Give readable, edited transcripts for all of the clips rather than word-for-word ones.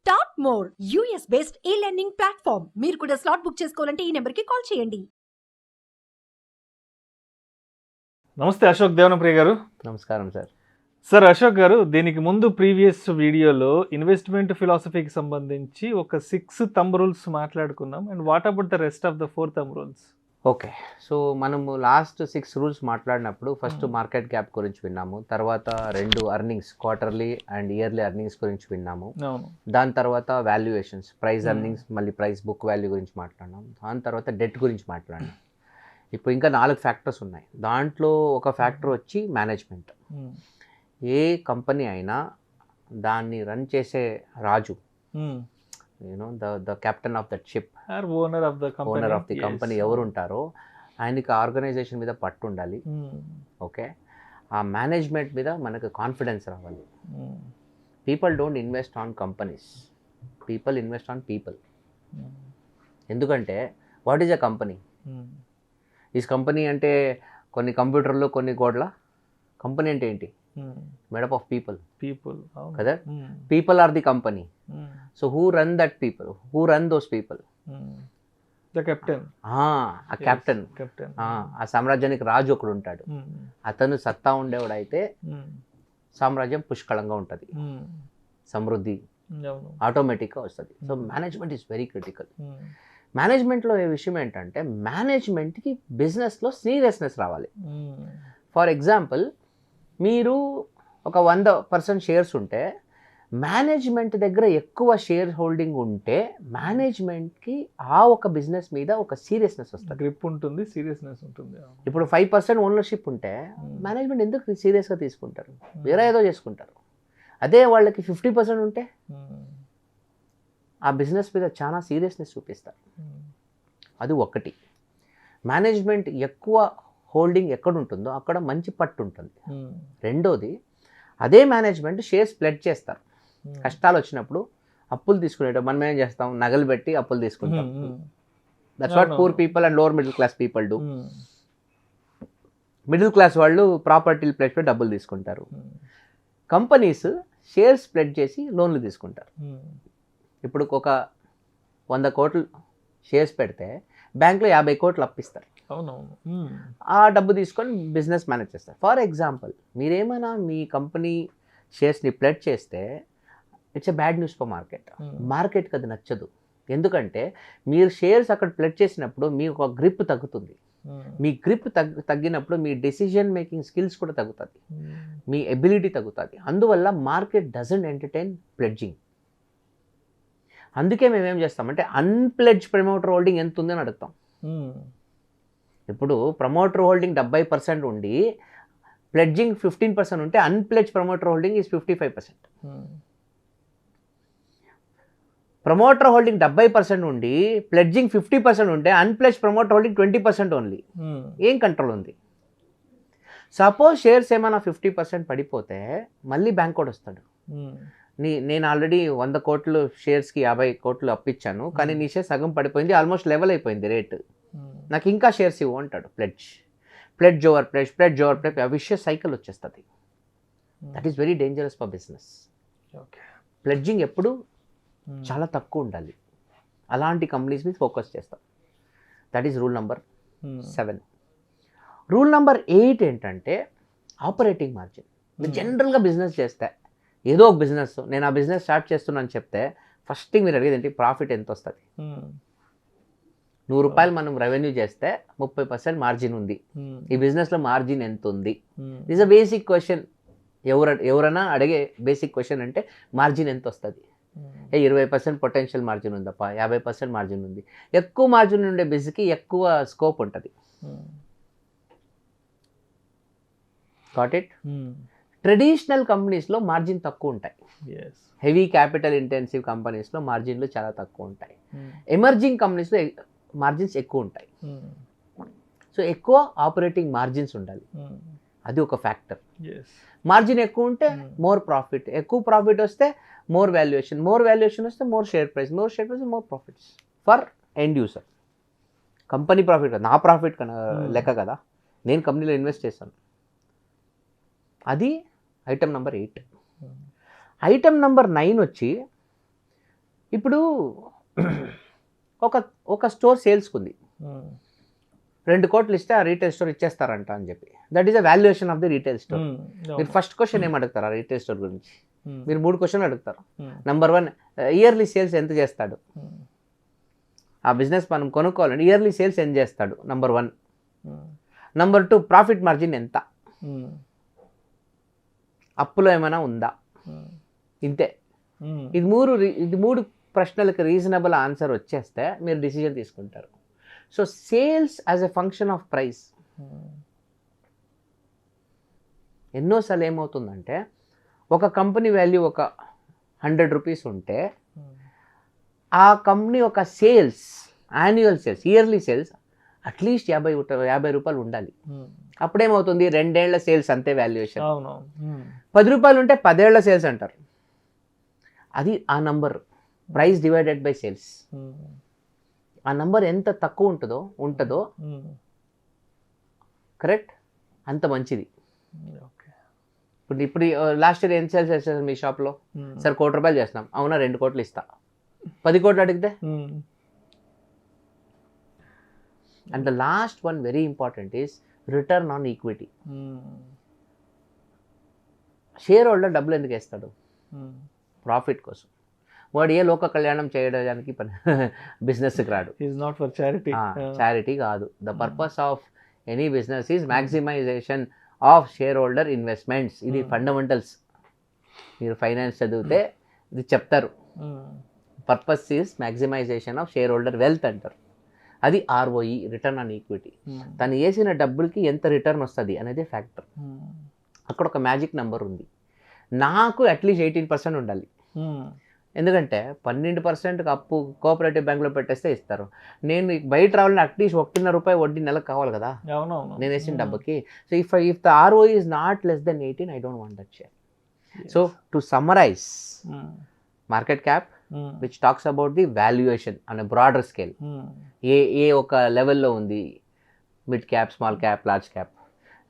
Start more US based ఈ learning platform. మీరు కూడా స్లాట్ బుక్ చేసుకోవాలంటే ఈ నెంబర్కి కాల్ చేయండి. నమస్తే అశోక్ దేవనప్రియ గారు. నమస్కారం సార్. సార్ అశోక్ గారు, దీనికి ముందు ప్రీవియస్ వీడియోలో ఇన్వెస్ట్మెంట్ ఫిలాసఫీకి సంబంధించి ఒక 6 థంబ్ రూల్స్ మాట్లాడుకున్నాం. And what about the rest of the 4 thumb rules? Okay, so మనము లాస్ట్ 6 రూల్స్ మాట్లాడినప్పుడు ఫస్ట్ మార్కెట్ క్యాప్ గురించి విన్నాము, తర్వాత 2 earnings quarterly and yearly earnings గురించి విన్నాము. దాని తర్వాత వాల్యుయేషన్స్, ప్రైస్ ఎర్నింగ్స్, మళ్ళీ ప్రైస్ బుక్ వాల్యూ గురించి మాట్లాడినాం. దాని తర్వాత డెట్ గురించి మాట్లాడినాం. ఇప్పుడు ఇంకా 4 ఫ్యాక్టర్స్ ఉన్నాయి. దాంట్లో ఒక ఫ్యాక్టర్ వచ్చి మేనేజ్మెంట్. ఏ కంపెనీ అయినా దాన్ని రన్ చేసే రాజు, you know the captain of that ship, owner of the company ఎవరు ఉంటారో ఆయనకి ఆర్గనైజేషన్ మీద పట్టు ఉండాలి. ఓకే, ఆ మేనేజ్మెంట్ మీద మనకు కాన్ఫిడెన్స్ రావాలి. People don't invest on companies, people invest on people. ఎందుకంటే వాట్ ఈజ్ అ కంపెనీ? ఈ కంపెనీ అంటే కొన్ని కంప్యూటర్లు, కొన్ని గోడ్ల. కంపెనీ అంటే ఏంటి? మేడప్ ఆఫ్ పీపుల్ కదా. People are the company. So who run that people, who run those people? The captain. ఆ కెప్టెన్, ఆ సామ్రాజ్యానికి రాజు ఒకడు ఉంటాడు. అతను సత్తా ఉండేవాడైతే సామ్రాజ్యం పుష్కలంగా ఉంటుంది, సమృద్ధి ఆటోమేటిక్గా వస్తుంది. So management is very critical. మేనేజ్మెంట్లో ఏ విషయం ఏంటంటే మేనేజ్మెంట్కి బిజినెస్లో సీరియస్నెస్ రావాలి. ఫర్ ఎగ్జాంపుల్, మీరు ఒక 100% షేర్స్ ఉంటే మేనేజ్మెంట్ దగ్గర ఎక్కువ షేర్ హోల్డింగ్ ఉంటే మేనేజ్మెంట్కి ఆ ఒక బిజినెస్ మీద ఒక సీరియస్నెస్ వస్తుంది, గ్రిప్ ఉంటుంది, సీరియస్నెస్ ఉంటుంది. ఇప్పుడు 5% ఓనర్షిప్ ఉంటే మేనేజ్మెంట్ ఎందుకు సీరియస్గా తీసుకుంటారు? వేరే ఏదో చేసుకుంటారు. అదే వాళ్ళకి 50% ఉంటే ఆ బిజినెస్ మీద చాలా సీరియస్నెస్ చూపిస్తారు. అది ఒకటి. మేనేజ్మెంట్ ఎక్కువ హోల్డింగ్ ఎక్కడ ఉంటుందో అక్కడ మంచి పట్టు ఉంటుంది. రెండోది, అదే మేనేజ్మెంట్ షేర్స్ ప్లెడ్ చేస్తారు. కష్టాలు వచ్చినప్పుడు అప్పులు తీసుకునేటప్పుడు మనం ఏం చేస్తాం? నగలు పెట్టి అప్పులు తీసుకుంటాం. That's what poor people and lower middle class people do. Middle class వాళ్ళు ప్రాపర్టీలు ప్లెడ్ పెట్టి డబ్బులు తీసుకుంటారు. కంపెనీస్ షేర్స్ ప్లెడ్ చేసి లోన్లు తీసుకుంటారు. ఇప్పుడు ఒక 100 కోట్లు షేర్స్ పెడితే బ్యాంక్లో 50 కోట్లు అప్పిస్తారు. ఆ డబ్బు తీసుకొని బిజినెస్ మేనేజ్ చేస్తారు. ఫర్ ఎగ్జాంపుల్, మీరేమైనా మీ కంపెనీ షేర్స్ని ప్లెడ్ చేస్తే it's a bad news for market. మార్కెట్కి అది నచ్చదు. ఎందుకంటే మీరు షేర్స్ అక్కడ ప్లెడ్ చేసినప్పుడు మీ ఒక గ్రిప్ తగ్గుతుంది. మీ గ్రిప్ తగ్గినప్పుడు మీ డెసిషన్ మేకింగ్ స్కిల్స్ కూడా తగ్గుతుంది, మీ ఎబిలిటీ తగ్గుతుంది. అందువల్ల మార్కెట్ డజంట్ ఎంటర్టైన్ ప్లెడ్జింగ్. అందుకే మేము ఏం చేస్తామంటే అన్ప్లెడ్జ్ ప్రమోటర్ హోల్డింగ్ ఎంత ఉందని అడుగుతాం. ఇప్పుడు ప్రమోటర్ హోల్డింగ్ 70% ఉండి ప్లెడ్జింగ్ 15% ఉంటే unpledge promoter holding is 55%. Promoter holding 70% ఉండి ప్లెడ్జింగ్ 50% ఉంటే అన్ప్లెడ్జ్ ప్రమోటర్ హోల్డింగ్ 20% ఓన్లీ. ఏం కంట్రోల్ ఉంది? సపోజ్ షేర్స్ ఏమైనా 50% పడిపోతే మళ్ళీ బ్యాంక్ కూడా వస్తాడు. నేను ఆల్రెడీ 100 కోట్లు షేర్స్కి 50 కోట్లు అప్పించాను, కానీ నీ షేర్ సగం పడిపోయింది, ఆల్మోస్ట్ లెవెల్ అయిపోయింది రేటు, నాకు ఇంకా షేర్స్ ఇవ్వు అంటాడు. ప్లెడ్జ్ ఓవర్ ప్లెడ్జ్ అవిష్య సైకిల్ వచ్చేస్తుంది. That is very dangerous for business. Pledging ఎప్పుడు చాలా తక్కువ ఉండాలి. అలాంటి కంపెనీస్ మీద ఫోకస్ చేస్తాం. That is rule number 7. Rule number 8 ఏంటంటే ఆపరేటింగ్ మార్జిన్. జనరల్గా బిజినెస్ చేస్తే ఏదో ఒక బిజినెస్, నేను ఆ బిజినెస్ స్టార్ట్ చేస్తున్నాను చెప్తే ఫస్ట్ థింగ్ మీరు అడిగేది ఏంటి? ప్రాఫిట్ ఎంత వస్తుంది? 100 రూపాయలు మనం రెవెన్యూ చేస్తే 30% మార్జిన్ ఉంది. ఈ బిజినెస్లో మార్జిన్ ఎంత ఉంది? This a basic question. ఎవరైనా అడిగే బేసిక్ క్వశ్చన్ అంటే మార్జిన్ ఎంత వస్తుంది? 20% పొటెన్షియల్ మార్జిన్ ఉందప్ప, 50% మార్జిన్ ఉంది. ఎక్కువ మార్జిన్ ఉండే బిజినెస్కి ఎక్కువ స్కోప్ ఉంటుంది. Got it? ట్రెడిషనల్ కంపెనీస్లో మార్జిన్ తక్కువ ఉంటాయి. హెవీ క్యాపిటల్ ఇంటెన్సివ్ కంపెనీస్లో మార్జిన్లు చాలా తక్కువ ఉంటాయి. ఎమర్జింగ్ కంపెనీస్లో మార్జిన్స్ ఎక్కువ ఉంటాయి. సో ఎక్కువ ఆపరేటింగ్ మార్జిన్స్ ఉండాలి. అది ఒక ఫ్యాక్టర్. మార్జిన్ ఎక్కువ ఉంటే మోర్ ప్రాఫిట్, ఎక్కువ ప్రాఫిట్ వస్తే మోర్ వాల్యుయేషన్ వస్తే more share price more profits for end user. Company profit కదా, నా ప్రాఫిట్ లెక్క కదా, నేను కంపెనీలో ఇన్వెస్ట్ చేశాను. అది ఐటమ్ నెంబర్ 8. ఐటమ్ నెంబర్ 9 వచ్చి ఇప్పుడు ఒక స్టోర్ సేల్స్కి ఉంది, 2 కోట్లు ఇస్తే ఆ రీటైల్ స్టోర్ ఇచ్చేస్తారంట అని చెప్పి, that is a valuation of the retail store. మీరు ఫస్ట్ క్వశ్చన్ ఏం అడుగుతారు ఆ రీటైల్ స్టోర్ గురించి? మీరు 3 క్వశ్చన్లు అడుగుతారు. నెంబర్ 1, ఇయర్లీ సేల్స్ ఎంత చేస్తాడు? ఆ బిజినెస్ మనం కొనుక్కోవాలంటే ఇయర్లీ సేల్స్ ఎంత చేస్తాడు? నెంబర్ 1. నెంబర్ 2, ప్రాఫిట్ మార్జిన్ ఎంత? అప్పులో ఏమైనా ఉందా? ఇంతే. ఇది మూడు ప్రశ్నలకు రీజనబుల్ ఆన్సర్ వచ్చేస్తే మీరు డిసిజన్ తీసుకుంటారు. So sales as a function of price. ఎన్నోసార్లు ఏమవుతుందంటే ఒక కంపెనీ వాల్యూ ఒక 100 రూపీస్ ఉంటే ఆ కంపెనీ ఒక sales, annual sales, yearly sales at least 50 రూపాయలు ఉండాలి. అప్పుడేమవుతుంది, 2 ఏళ్ల సేల్స్ అంతే వాల్యుయేషన్. 10 రూపాయలు ఉంటే 10 ఏళ్ల సేల్స్ అంటారు. అది ఆ number, price divided by sales. ఆ నంబర్ ఎంత తక్కువ ఉంటుందో కరెక్ట్ అంత మంచిది. ఇప్పుడు లాస్ట్ ఇయర్ ఏం సేల్స్ చేస్తారు మీ షాప్లో? సార్ 1 కోటి రూపాయలు చేస్తున్నాం. అవునా, 2 కోట్లు ఇస్తా. 10 కోట్లు అడిగితే? And the last one very important is return on equity. Share holder డబ్బులు ఎందుకు వేస్తాడు? ప్రాఫిట్ కోసం. వాడు ఏ లోక కళ్యాణం చేయడానికి బిజినెస్కి రాడు. Not for charity. చారిటీ కాదు. The purpose of any business is maximisation of share holder investments. ఇది ఫండమెంటల్స్. మీరు ఫైనాన్స్ చదివితే ఇది చెప్తారు. Purpose is maximisation of share holder wealth అంటారు. అది ROE, రిటర్న్ ఆన్ ఈక్విటీ. తను వేసిన డబ్బులకి ఎంత రిటర్న్ వస్తుంది అనేది ఫ్యాక్టర్. అక్కడ ఒక మ్యాజిక్ నెంబర్ ఉంది. నాకు అట్లీస్ట్ 18% ఉండాలి. ఎందుకంటే 12% అప్పు కోఆపరేటివ్ బ్యాంక్లో పెట్టేస్తే ఇస్తారు. నేను బయట రావాలని అట్లీస్ట్ 1.5 రూపాయి వడ్డీ నెలకు కావాలి కదా నేను వేసిన డబ్బుకి. So if the ROE is not less than 18, I don't want that share. So to summarize, market cap which talks about the valuation on a broader scale. ఏ ఒక లెవెల్లో ఉంది, mid cap, small cap, large cap.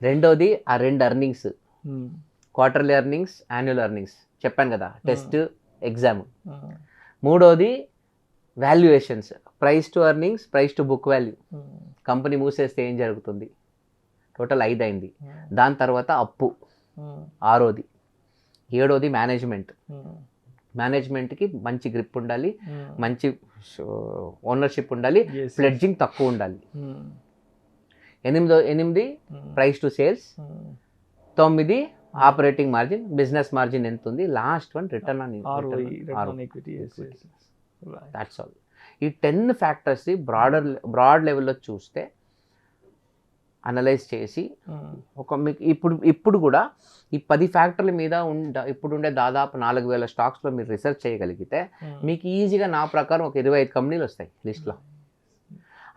రెండోది ఆ 2 earnings, quarterly earnings, annual earnings చెప్పాను కదా, test, exam. మూడోది valuations, price to earnings, price to book value. Company మూసేస్తే ఏం జరుగుతుంది, టోటల్ 5 అయింది. దాని తర్వాత అప్పు 6ఓది. 7ఓది మేనేజ్మెంట్. మేనేజ్మెంట్కి మంచి గ్రిప్ ఉండాలి, మంచి ఓనర్షిప్ ఉండాలి, ప్లెడ్జింగ్ తక్కువ ఉండాలి. 8 price to sales. 9 operating margin, business margin ఎంత ఉంది. Last one return on equity. That's all. ఈ 10 ఫ్యాక్టర్స్ బ్రాడ్ లెవెల్లో చూస్తే, అనలైజ్ చేసి మీకు ఇప్పుడు కూడా ఈ 10 ఫ్యాక్టర్ల మీద ఇప్పుడుండే దాదాపు 4,000 స్టాక్స్లో మీరు రీసెర్చ్ చేయగలిగితే మీకు ఈజీగా నా ప్రకారం ఒక 25 కంపెనీలు వస్తాయి లిస్ట్లో.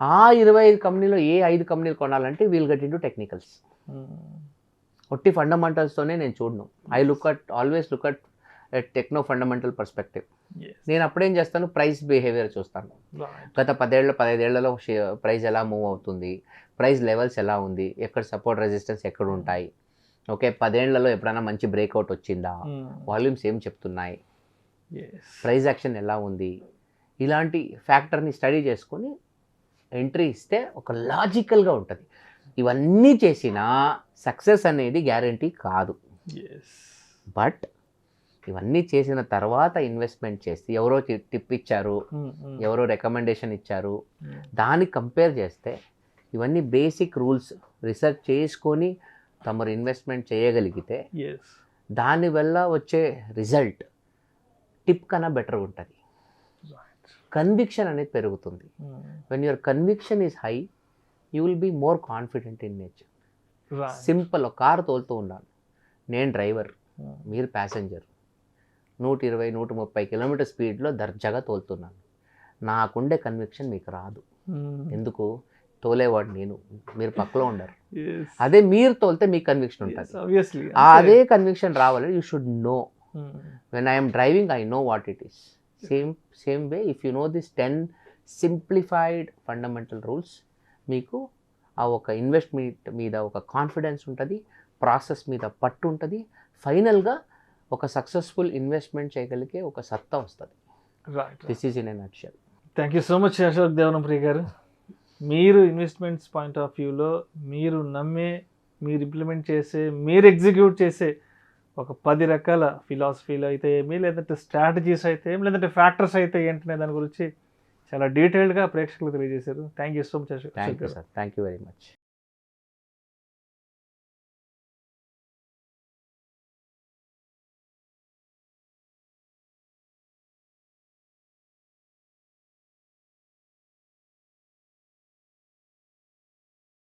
ఆ 25 కంపెనీలో ఏ 5 కంపెనీలు కొనాలంటే వీల్ గెట్ ఇంటూ టెక్నికల్స్. ఒట్టి ఫండమెంటల్స్తోనే నేను చూడను. I always look at techno fundamental perspective. నేను అప్పుడేం చేస్తాను, ప్రైస్ బిహేవియర్ చూస్తాను. గత 15 ఏళ్లలో ప్రైస్ ఎలా మూవ్ అవుతుంది, ప్రైస్ లెవెల్స్ ఎలా ఉంది, ఎక్కడ సపోర్ట్ రెసిస్టెన్స్ ఎక్కడ ఉంటాయి, ఓకే 10 ఏళ్లలో ఎప్పుడైనా మంచి బ్రేక్అవుట్ వచ్చిందా, వాల్యూమ్స్ ఏం చెప్తున్నాయి, ప్రైస్ యాక్షన్ ఎలా ఉంది, ఇలాంటి ఫ్యాక్టర్ని స్టడీ చేసుకొని ఎంట్రీ ఇస్తే ఒక లాజికల్గా ఉంటుంది. ఇవన్నీ చేసినా సక్సెస్ అనేది గ్యారంటీ కాదు. బట్ ఇవన్నీ చేసిన తర్వాత ఇన్వెస్ట్మెంట్ చేసి ఎవరో టిప్ ఇచ్చారు, ఎవరో రికమెండేషన్ ఇచ్చారు, దాన్ని కంపేర్ చేస్తే ఇవన్నీ బేసిక్ రూల్స్ రీసెర్చ్ చేసుకొని తమరు ఇన్వెస్ట్మెంట్ చేయగలిగితే దానివల్ల వచ్చే రిజల్ట్ టిప్ కన్నా బెటర్ ఉంటుంది. కన్విక్షన్ అనేది పెరుగుతుంది. When your conviction is high, you will be more confident in nature. Simple. ఒక కారు తోలుతూ ఉన్నాను, నేను డ్రైవర్, మీరు ప్యాసింజర్. 120-130 కిలోమీటర్ స్పీడ్లో దర్జాగా తోలుతున్నాను. నాకుండే కన్విక్షన్ మీకు రాదు. ఎందుకు? తోలేవాడు నేను, మీరు పక్కలో ఉండరు. అదే మీరు తోలితే మీకు కన్విక్షన్ ఉంటుంది. అదే కన్విక్షన్ రావాలి. You should know when I'm driving, I know what it is. Same way if you know this 10 simplified fundamental rules, మీకు ఆ ఒక ఇన్వెస్ట్మెంట్ మీద ఒక కాన్ఫిడెన్స్ ఉంటుంది, ప్రాసెస్ మీద పట్టు ఉంటుంది, ఫైనల్గా ఒక సక్సెస్ఫుల్ ఇన్వెస్ట్మెంట్ చేయగలిగే ఒక సత్తా వస్తుంది. Right. This is in a nutshell. Thank you so much Ashok Devanampriya garu. మీరు ఇన్వెస్ట్మెంట్స్ పాయింట్ ఆఫ్ వ్యూలో మీరు నమ్మే, మీరు ఇంప్లిమెంట్ చేసే, మీరు ఎగ్జిక్యూట్ చేసే ఒక 10 రకాల ఫిలాసఫీలు అయితే ఏమి, లేదంటే స్ట్రాటజీస్ అయితే ఏమి, లేదంటే ఫ్యాక్టర్స్ అయితే ఏంటనే దాని గురించి చాలా డీటెయిల్డ్గా ప్రేక్షకులకు తెలియజేశారు. Thank you so much Ashok thank you garu. Sir, thank you very much.